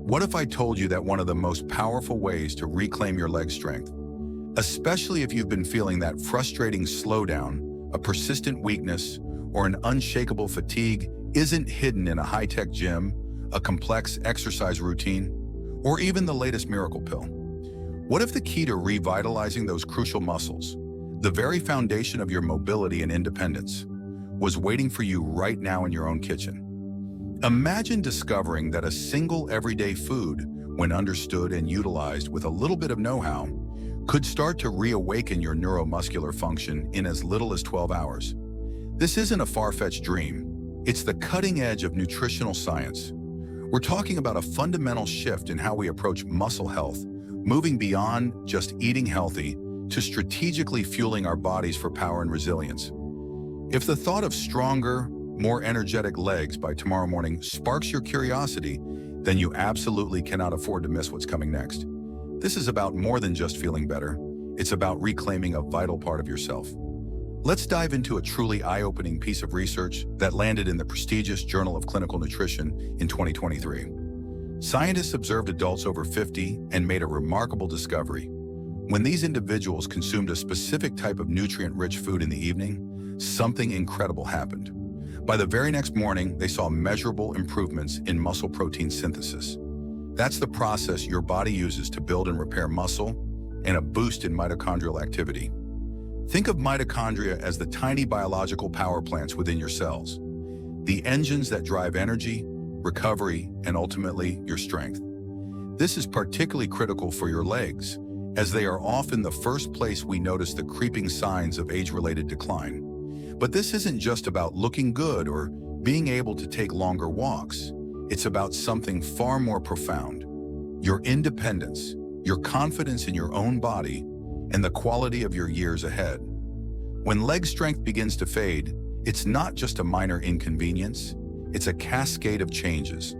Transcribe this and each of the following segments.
What if I told you that one of the most powerful ways to reclaim your leg strength, especially if you've been feeling that frustrating slowdown, a persistent weakness, or an unshakable fatigue, isn't hidden in a high-tech gym, a complex exercise routine, or even the latest miracle pill? What if the key to revitalizing those crucial muscles, the very foundation of your mobility and independence, was waiting for you right now in your own kitchen? Imagine discovering that a single everyday food, when understood and utilized with a little bit of know-how, could start to reawaken your neuromuscular function in as little as 12 hours. This isn't a far-fetched dream. It's the cutting edge of nutritional science. We're talking about a fundamental shift in how we approach muscle health, moving beyond just eating healthy to strategically fueling our bodies for power and resilience. If the thought of stronger, more energetic legs by tomorrow morning sparks your curiosity, then you absolutely cannot afford to miss what's coming next. This is about more than just feeling better. It's about reclaiming a vital part of yourself. Let's dive into a truly eye-opening piece of research that landed in the prestigious Journal of Clinical Nutrition in 2023. Scientists observed adults over 50 and made a remarkable discovery. When these individuals consumed a specific type of nutrient-rich food in the evening, something incredible happened. By the very next morning, they saw measurable improvements in muscle protein synthesis. That's the process your body uses to build and repair muscle, and a boost in mitochondrial activity. Think of mitochondria as the tiny biological power plants within your cells, the engines that drive energy, recovery, and ultimately your strength. This is particularly critical for your legs, as they are often the first place we notice the creeping signs of age-related decline. But this isn't just about looking good or being able to take longer walks. It's about something far more profound: your independence, your confidence in your own body, and the quality of your years ahead. When leg strength begins to fade, it's not just a minor inconvenience, it's a cascade of changes.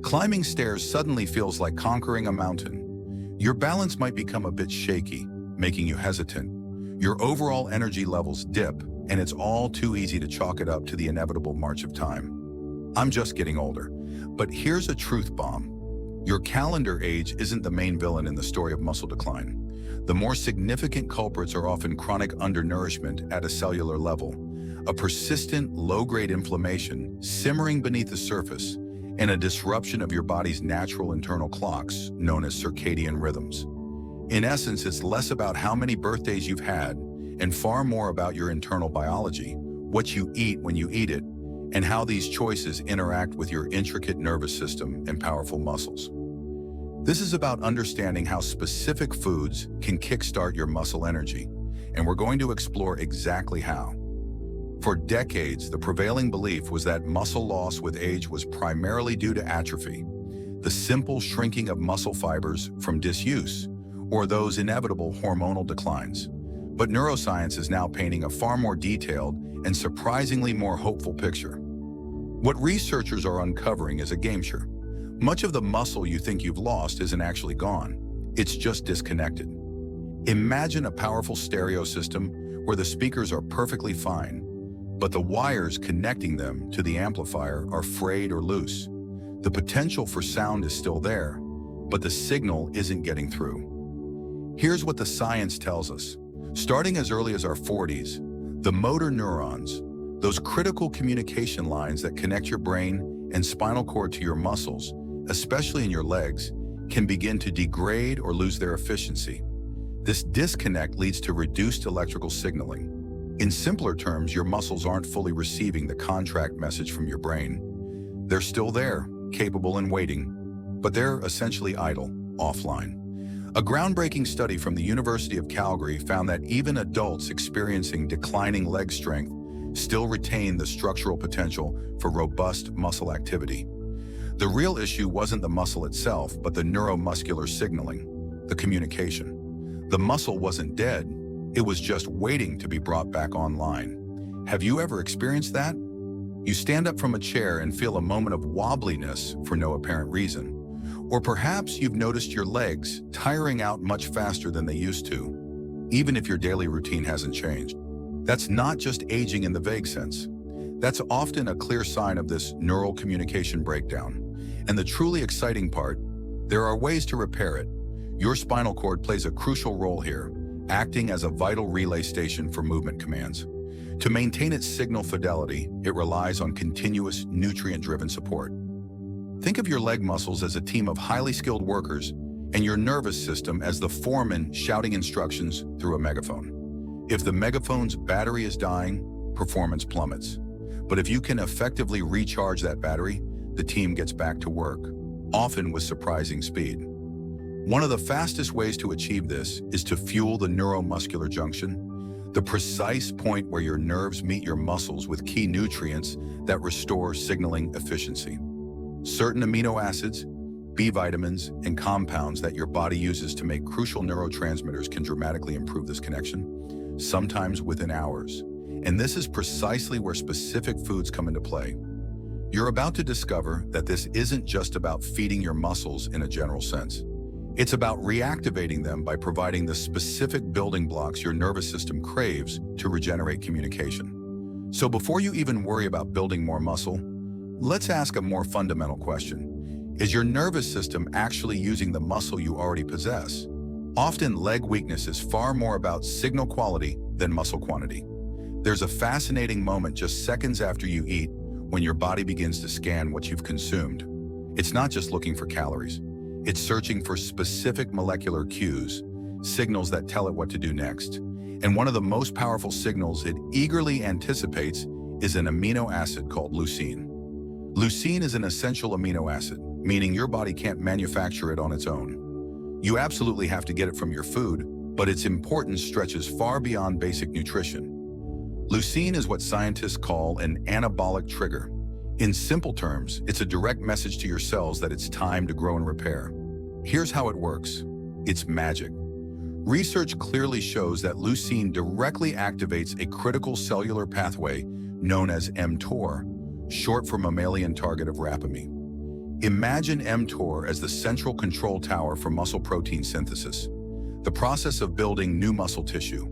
Climbing stairs suddenly feels like conquering a mountain. Your balance might become a bit shaky, making you hesitant. Your overall energy levels dip, and it's all too easy to chalk it up to the inevitable march of time. I'm just getting older. But here's a truth bomb. Your calendar age isn't the main villain in the story of muscle decline. The more significant culprits are often chronic undernourishment at a cellular level, a persistent low-grade inflammation simmering beneath the surface, and a disruption of your body's natural internal clocks, known as circadian rhythms. In essence, it's less about how many birthdays you've had and far more about your internal biology, what you eat when you eat it, and how these choices interact with your intricate nervous system and powerful muscles. This is about understanding how specific foods can kickstart your muscle energy, and we're going to explore exactly how. For decades, the prevailing belief was that muscle loss with age was primarily due to atrophy, the simple shrinking of muscle fibers from disuse, or those inevitable hormonal declines. But neuroscience is now painting a far more detailed and surprisingly more hopeful picture. What researchers are uncovering is a game-changer. Much of the muscle you think you've lost isn't actually gone. It's just disconnected. Imagine a powerful stereo system where the speakers are perfectly fine, but the wires connecting them to the amplifier are frayed or loose. The potential for sound is still there, but the signal isn't getting through. Here's what the science tells us. Starting as early as our 40s, the motor neurons, those critical communication lines that connect your brain and spinal cord to your muscles, especially in your legs, can begin to degrade or lose their efficiency. This disconnect leads to reduced electrical signaling. In simpler terms, your muscles aren't fully receiving the contract message from your brain. They're still there, capable and waiting, but they're essentially idle, offline. A groundbreaking study from the University of Calgary found that even adults experiencing declining leg strength still retain the structural potential for robust muscle activity. The real issue wasn't the muscle itself, but the neuromuscular signaling, the communication. The muscle wasn't dead, it was just waiting to be brought back online. Have you ever experienced that? You stand up from a chair and feel a moment of wobbliness for no apparent reason. Or perhaps you've noticed your legs tiring out much faster than they used to, even if your daily routine hasn't changed. That's not just aging in the vague sense. That's often a clear sign of this neural communication breakdown. And the truly exciting part, There are ways to repair it. Your spinal cord plays a crucial role here, acting as a vital relay station for movement commands. To maintain its signal fidelity, it relies on continuous, nutrient-driven support. Think of your leg muscles as a team of highly skilled workers and your nervous system as the foreman shouting instructions through a megaphone. If the megaphone's battery is dying, performance plummets. But if you can effectively recharge that battery, the team gets back to work, often with surprising speed. One of the fastest ways to achieve this is to fuel the neuromuscular junction, the precise point where your nerves meet your muscles with key nutrients that restore signaling efficiency. Certain amino acids, B vitamins, and compounds that your body uses to make crucial neurotransmitters can dramatically improve this connection, sometimes within hours. And this is precisely where specific foods come into play. You're about to discover that this isn't just about feeding your muscles in a general sense. It's about reactivating them by providing the specific building blocks your nervous system craves to regenerate communication. So before you even worry about building more muscle, let's ask a more fundamental question. Is your nervous system actually using the muscle you already possess? Often, leg weakness is far more about signal quality than muscle quantity. There's a fascinating moment just seconds after you eat when your body begins to scan what you've consumed. It's not just looking for calories. It's searching for specific molecular cues, signals that tell it what to do next. And one of the most powerful signals it eagerly anticipates is an amino acid called leucine. Leucine is an essential amino acid, meaning your body can't manufacture it on its own. You absolutely have to get it from your food, but its importance stretches far beyond basic nutrition. Leucine is what scientists call an anabolic trigger. In simple terms, it's a direct message to your cells that it's time to grow and repair. Here's how it works. It's magic. Research clearly shows that leucine directly activates a critical cellular pathway known as mTOR, short for mammalian target of rapamine. Imagine mTOR as the central control tower for muscle protein synthesis, the process of building new muscle tissue.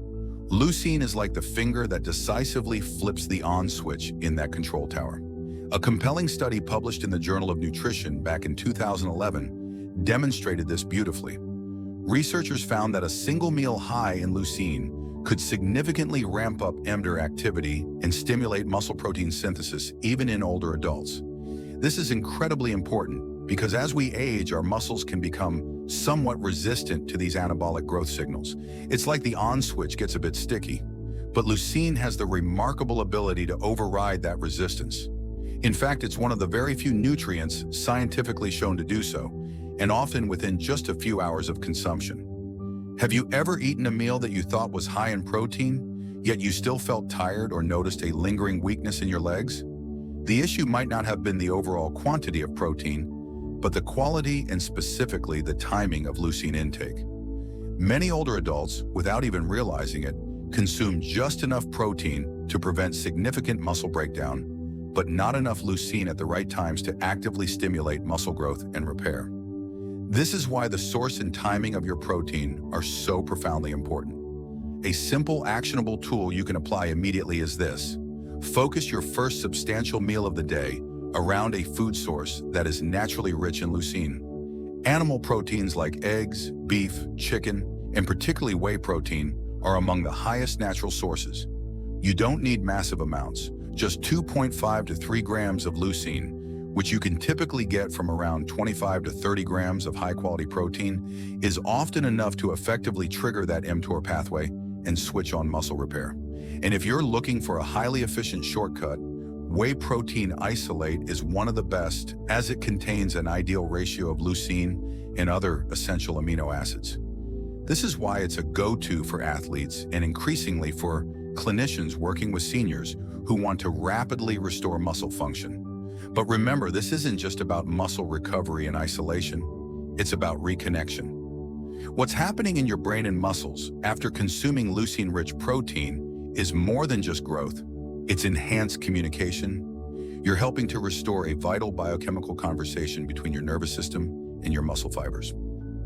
Leucine is like the finger that decisively flips the on switch in that control tower. A compelling study published in the Journal of Nutrition back in 2011 demonstrated this beautifully. Researchers found that a single meal high in leucine could significantly ramp up mTOR activity and stimulate muscle protein synthesis even in older adults. This is incredibly important because as we age, our muscles can become somewhat resistant to these anabolic growth signals. It's like the on switch gets a bit sticky, but leucine has the remarkable ability to override that resistance. In fact, it's one of the very few nutrients scientifically shown to do so, and often within just a few hours of consumption. Have you ever eaten a meal that you thought was high in protein, yet you still felt tired or noticed a lingering weakness in your legs? The issue might not have been the overall quantity of protein, but the quality and specifically the timing of leucine intake. Many older adults, without even realizing it, consume just enough protein to prevent significant muscle breakdown, but not enough leucine at the right times to actively stimulate muscle growth and repair. This is why the source and timing of your protein are so profoundly important. A simple, actionable tool you can apply immediately is this. Focus your first substantial meal of the day around a food source that is naturally rich in leucine. Animal proteins like eggs, beef, chicken, and particularly whey protein are among the highest natural sources. You don't need massive amounts. Just 2.5 to 3 grams of leucine, which you can typically get from around 25 to 30 grams of high-quality protein, is often enough to effectively trigger that mTOR pathway and switch on muscle repair. And if you're looking for a highly efficient shortcut, whey protein isolate is one of the best as it contains an ideal ratio of leucine and other essential amino acids. This is why it's a go-to for athletes and increasingly for clinicians working with seniors who want to rapidly restore muscle function. But remember, this isn't just about muscle recovery and isolation, it's about reconnection. What's happening in your brain and muscles after consuming leucine-rich protein is more than just growth. It's enhanced communication. You're helping to restore a vital biochemical conversation between your nervous system and your muscle fibers.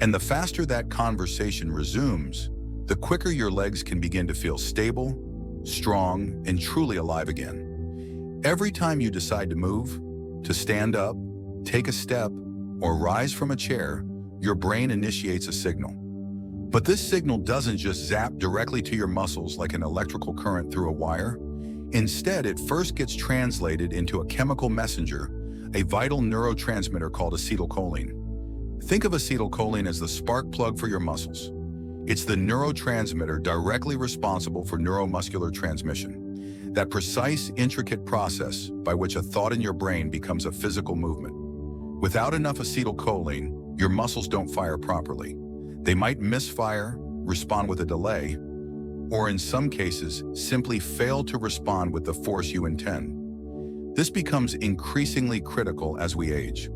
And the faster that conversation resumes, the quicker your legs can begin to feel stable, strong, and truly alive again. Every time you decide to move, to stand up, take a step, or rise from a chair, your brain initiates a signal. But this signal doesn't just zap directly to your muscles like an electrical current through a wire. Instead, it first gets translated into a chemical messenger, a vital neurotransmitter called acetylcholine. Think of acetylcholine as the spark plug for your muscles. It's the neurotransmitter directly responsible for neuromuscular transmission, that precise, intricate process by which a thought in your brain becomes a physical movement. Without enough acetylcholine, your muscles don't fire properly. They might misfire, respond with a delay, or in some cases, simply fail to respond with the force you intend. This becomes increasingly critical as we age.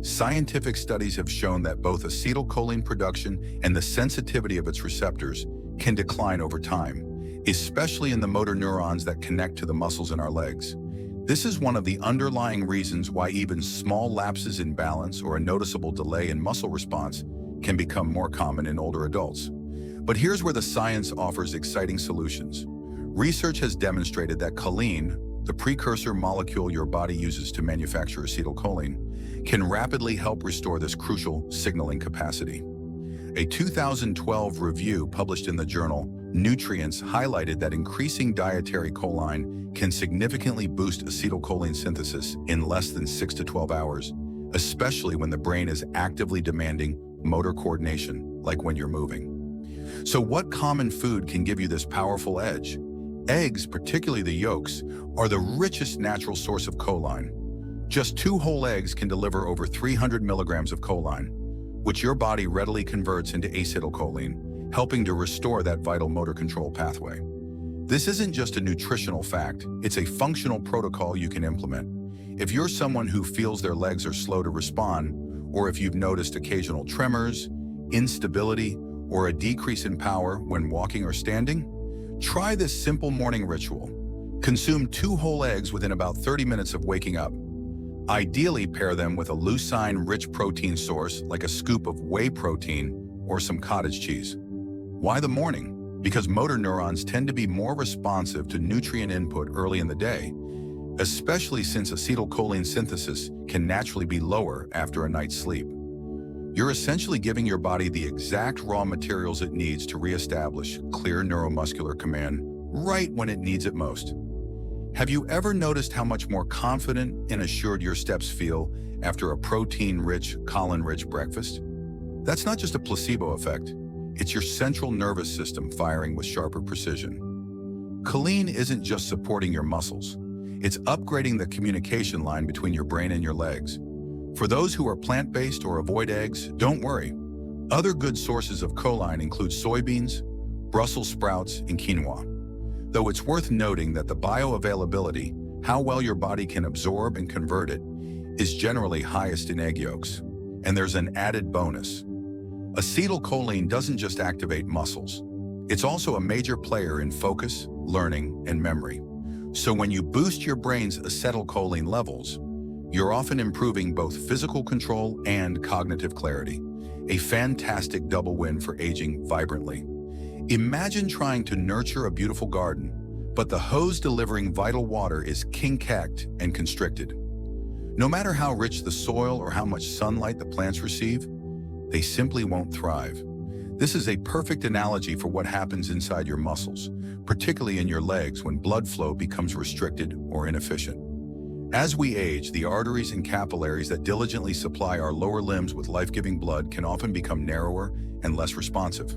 Scientific studies have shown that both acetylcholine production and the sensitivity of its receptors can decline over time, especially in the motor neurons that connect to the muscles in our legs. This is one of the underlying reasons why even small lapses in balance or a noticeable delay in muscle response can become more common in older adults. But here's where the science offers exciting solutions. Research has demonstrated that choline, the precursor molecule your body uses to manufacture acetylcholine, can rapidly help restore this crucial signaling capacity. A 2012 review published in the journal Nutrients highlighted that increasing dietary choline can significantly boost acetylcholine synthesis in less than 6 to 12 hours, especially when the brain is actively demanding motor coordination, like when you're moving. So what common food can give you this powerful edge? Eggs, particularly the yolks, are the richest natural source of choline. Just 2 whole eggs can deliver over 300 milligrams of choline, which your body readily converts into acetylcholine, helping to restore that vital motor control pathway. This isn't just a nutritional fact, it's a functional protocol you can implement. If you're someone who feels their legs are slow to respond, or if you've noticed occasional tremors, instability, or a decrease in power when walking or standing, try this simple morning ritual. Consume 2 whole eggs within about 30 minutes of waking up. Ideally, pair them with a leucine-rich protein source like a scoop of whey protein or some cottage cheese. Why the morning? Because motor neurons tend to be more responsive to nutrient input early in the day, especially since acetylcholine synthesis can naturally be lower after a night's sleep. You're essentially giving your body the exact raw materials it needs to reestablish clear neuromuscular command right when it needs it most. Have you ever noticed how much more confident and assured your steps feel after a protein-rich, choline-rich breakfast? That's not just a placebo effect. It's your central nervous system firing with sharper precision. Choline isn't just supporting your muscles. It's upgrading the communication line between your brain and your legs. For those who are plant-based or avoid eggs, don't worry. Other good sources of choline include soybeans, Brussels sprouts, and quinoa. Though it's worth noting that the bioavailability, how well your body can absorb and convert it, is generally highest in egg yolks. And there's an added bonus. Acetylcholine doesn't just activate muscles. It's also a major player in focus, learning, and memory. So when you boost your brain's acetylcholine levels, you're often improving both physical control and cognitive clarity. A fantastic double win for aging vibrantly. Imagine trying to nurture a beautiful garden, but the hose delivering vital water is king-cacked and constricted. No matter how rich the soil or how much sunlight the plants receive, they simply won't thrive. This is a perfect analogy for what happens inside your muscles, particularly in your legs when blood flow becomes restricted or inefficient. As we age, the arteries and capillaries that diligently supply our lower limbs with life-giving blood can often become narrower and less responsive.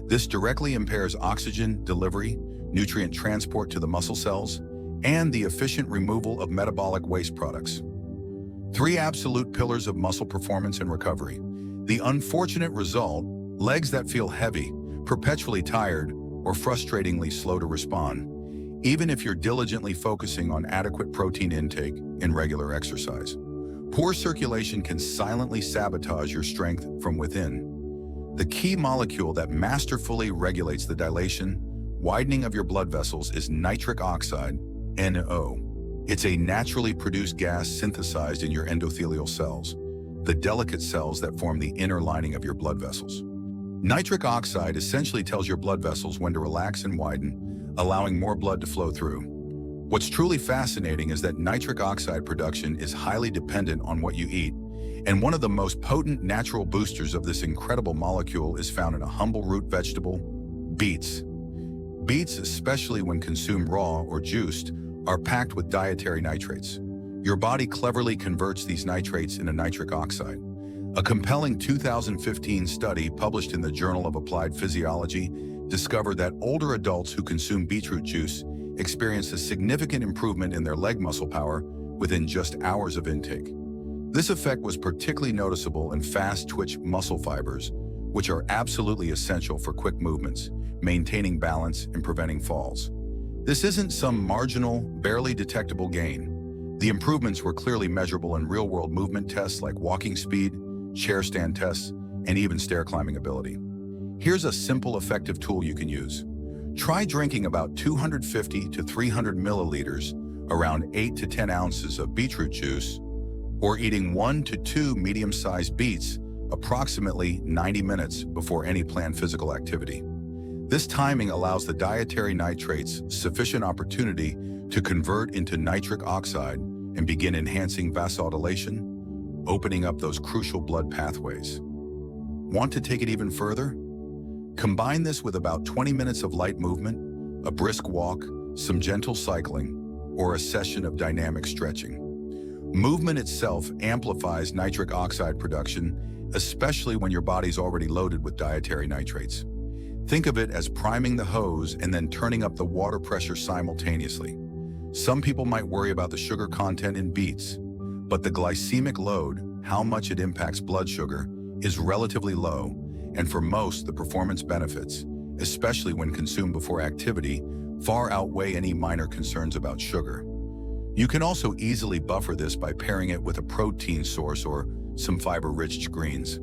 This directly impairs oxygen delivery, nutrient transport to the muscle cells, and the efficient removal of metabolic waste products. 3 absolute pillars of muscle performance and recovery. The unfortunate result: legs that feel heavy, perpetually tired, or frustratingly slow to respond, even if you're diligently focusing on adequate protein intake and regular exercise. Poor circulation can silently sabotage your strength from within. The key molecule that masterfully regulates the dilation, widening of your blood vessels is nitric oxide, NO. It's a naturally produced gas synthesized in your endothelial cells, the delicate cells that form the inner lining of your blood vessels. Nitric oxide essentially tells your blood vessels when to relax and widen, allowing more blood to flow through. What's truly fascinating is that nitric oxide production is highly dependent on what you eat, And one of the most potent natural boosters of this incredible molecule is found in a humble root vegetable, beets. Beets, especially when consumed raw or juiced, are packed with dietary nitrates. Your body cleverly converts these nitrates into nitric oxide. A compelling 2015 study published in the Journal of Applied Physiology discovered that older adults who consume beetroot juice experienced a significant improvement in their leg muscle power within just hours of intake. This effect was particularly noticeable in fast-twitch muscle fibers, which are absolutely essential for quick movements, maintaining balance, and preventing falls. This isn't some marginal, barely detectable gain. The improvements were clearly measurable in real-world movement tests like walking speed, chair stand tests, and even stair climbing ability. Here's a simple, effective tool you can use. Try drinking about 250 to 300 milliliters, around 8 to 10 ounces of beetroot juice, or eating 1 to 2 medium-sized beets approximately 90 minutes before any planned physical activity. This timing allows the dietary nitrates sufficient opportunity to convert into nitric oxide and begin enhancing vasodilation, opening up those crucial blood pathways. Want to take it even further? Combine this with about 20 minutes of light movement, a brisk walk, some gentle cycling, or a session of dynamic stretching. Movement itself amplifies nitric oxide production, especially when your body's already loaded with dietary nitrates. Think of it as priming the hose and then turning up the water pressure simultaneously. Some people might worry about the sugar content in beets, but the glycemic load, how much it impacts blood sugar, is relatively low, and for most, the performance benefits, especially when consumed before activity, far outweigh any minor concerns about sugar. You can also easily buffer this by pairing it with a protein source or some fiber-rich greens.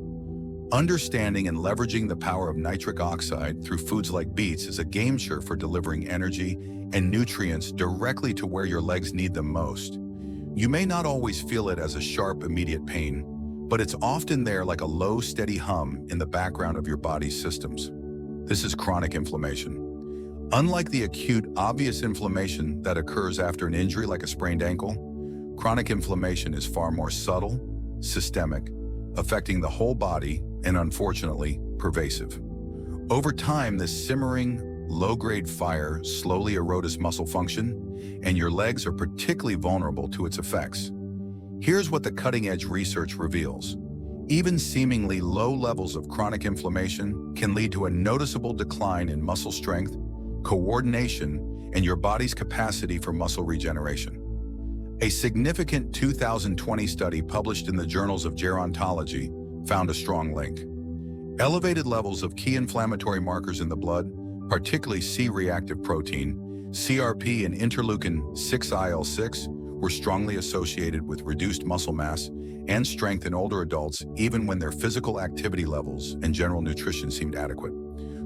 Understanding and leveraging the power of nitric oxide through foods like beets is a game changer for delivering energy and nutrients directly to where your legs need them most. You may not always feel it as a sharp, immediate pain, but it's often there like a low, steady hum in the background of your body's systems. This is chronic inflammation. Unlike the acute, obvious inflammation that occurs after an injury like a sprained ankle, chronic inflammation is far more subtle, systemic, affecting the whole body, and unfortunately, pervasive. Over time, this simmering, low-grade fire slowly erodes muscle function, and your legs are particularly vulnerable to its effects. Here's what the cutting-edge research reveals. Even seemingly low levels of chronic inflammation can lead to a noticeable decline in muscle strength, coordination, and your body's capacity for muscle regeneration. A significant 2020 study published in the journals of gerontology found a strong link. Elevated levels of key inflammatory markers in the blood, particularly C-reactive protein, CRP, and interleukin-6 IL-6, were strongly associated with reduced muscle mass and strength in older adults, even when their physical activity levels and general nutrition seemed adequate.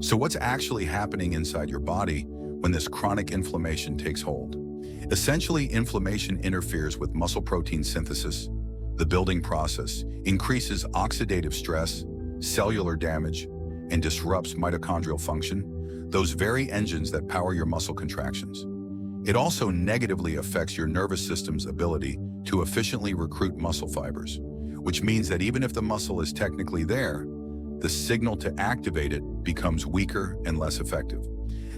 So what's actually happening inside your body when this chronic inflammation takes hold? Essentially, inflammation interferes with muscle protein synthesis, the building process, increases oxidative stress, cellular damage, and disrupts mitochondrial function, those very engines that power your muscle contractions. It also negatively affects your nervous system's ability to efficiently recruit muscle fibers, which means that even if the muscle is technically there, the signal to activate it becomes weaker and less effective.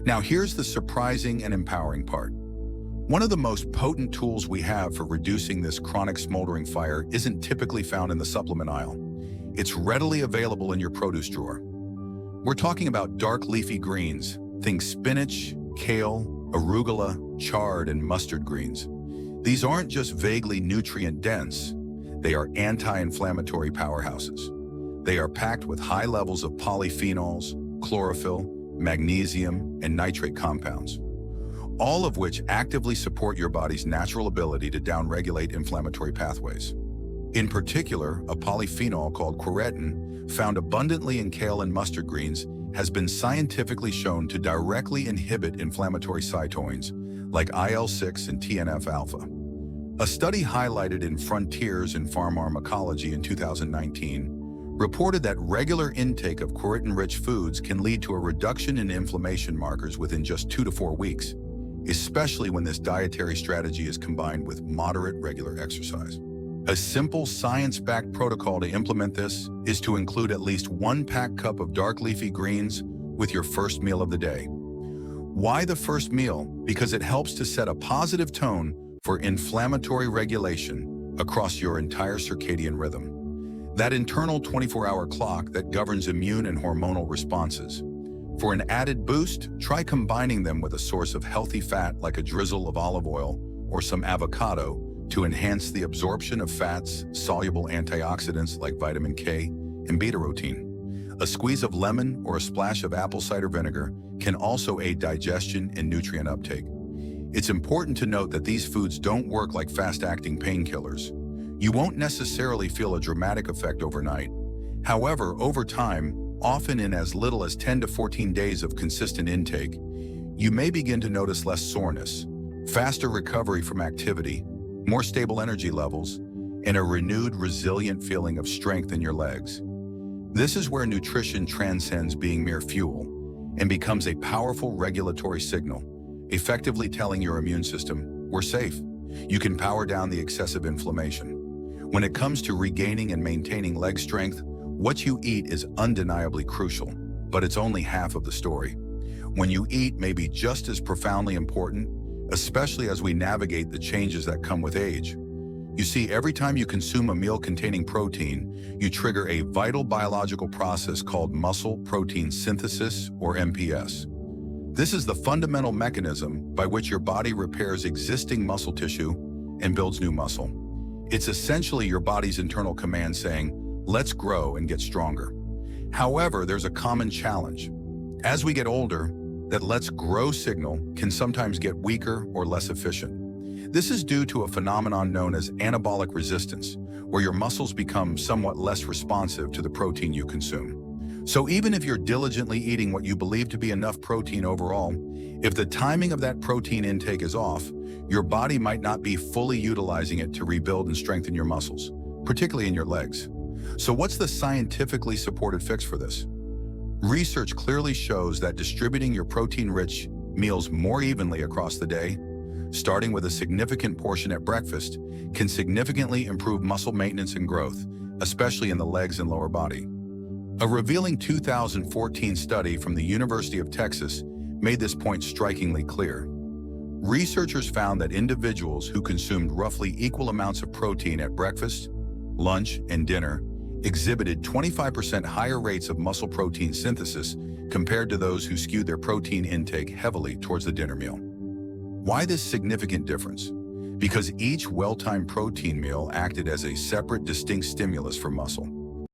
Now, here's the surprising and empowering part. One of the most potent tools we have for reducing this chronic smoldering fire isn't typically found in the supplement aisle. It's readily available in your produce drawer. We're talking about dark leafy greens. Think spinach, kale, arugula, chard, and mustard greens. These aren't just vaguely nutrient-dense. They are anti-inflammatory powerhouses. They are packed with high levels of polyphenols, chlorophyll, magnesium, and nitrate compounds, all of which actively support your body's natural ability to downregulate inflammatory pathways. In particular, a polyphenol called quercetin, found abundantly in kale and mustard greens, has been scientifically shown to directly inhibit inflammatory cytokines like IL-6 and TNF-alpha. A study highlighted in Frontiers in Pharmacology in 2019 reported that regular intake of quercetin-rich foods can lead to a reduction in inflammation markers within just 2 to 4 weeks, especially when this dietary strategy is combined with moderate regular exercise. A simple science-backed protocol to implement this is to include at least 1 packed cup of dark leafy greens with your first meal of the day. Why the first meal? Because it helps to set a positive tone for inflammatory regulation across your entire circadian rhythm. That internal 24-hour clock that governs immune and hormonal responses. For an added boost, try combining them with a source of healthy fat like a drizzle of olive oil or some avocado to enhance the absorption of fats, soluble antioxidants like vitamin K and beta-carotene. A squeeze of lemon or a splash of apple cider vinegar can also aid digestion and nutrient uptake. It's important to note that these foods don't work like fast-acting painkillers. You won't necessarily feel a dramatic effect overnight. However, over time, often in as little as 10 to 14 days of consistent intake, you may begin to notice less soreness, faster recovery from activity, more stable energy levels, and a renewed, resilient feeling of strength in your legs. This is where nutrition transcends being mere fuel and becomes a powerful regulatory signal, effectively telling your immune system, we're safe. You can power down the excessive inflammation. When it comes to regaining and maintaining leg strength, what you eat is undeniably crucial, but it's only half of the story. When you eat may be just as profoundly important, especially as we navigate the changes that come with age. You see, every time you consume a meal containing protein, you trigger a vital biological process called muscle protein synthesis, or MPS. This is the fundamental mechanism by which your body repairs existing muscle tissue and builds new muscle. It's essentially your body's internal command saying, let's grow and get stronger. However, there's a common challenge. As we get older, that let's grow signal can sometimes get weaker or less efficient. This is due to a phenomenon known as anabolic resistance, where your muscles become somewhat less responsive to the protein you consume. So even if you're diligently eating what you believe to be enough protein overall, if the timing of that protein intake is off, your body might not be fully utilizing it to rebuild and strengthen your muscles, particularly in your legs. So what's the scientifically supported fix for this? Research clearly shows that distributing your protein-rich meals more evenly across the day, starting with a significant portion at breakfast, can significantly improve muscle maintenance and growth, especially in the legs and lower body. A revealing 2014 study from the University of Texas made this point strikingly clear. Researchers found that individuals who consumed roughly equal amounts of protein at breakfast, lunch, and dinner exhibited 25% higher rates of muscle protein synthesis compared to those who skewed their protein intake heavily towards the dinner meal. Why this significant difference? Because each well-timed protein meal acted as a separate, distinct stimulus for muscle.